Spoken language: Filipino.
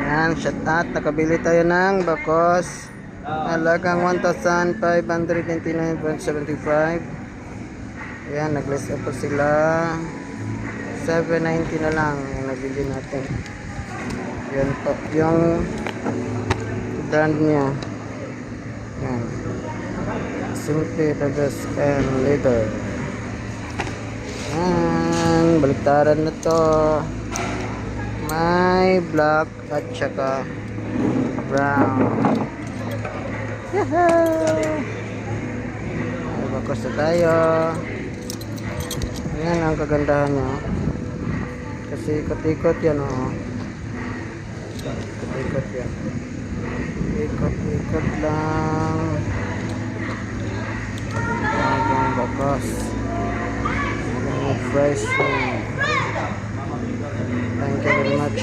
Yan, shout out. Nakabili tayo ng bakos. Halagang 1,529.75. Yan, nag-list up po sila. 790 na lang yung nabili natin. Yan po, yung brand niya. Yan. Simply the best and leader. Yan, baliktaran na to. May black at saka brown. Yahoo! May bakos na tayo. Yan ang kagandahan niya. Kasi ikot-ikot yan, oh. Ikot-ikot yan. Ikot-ikot lang. Hanggang bakos. Hanggang fresh. Thank you very much.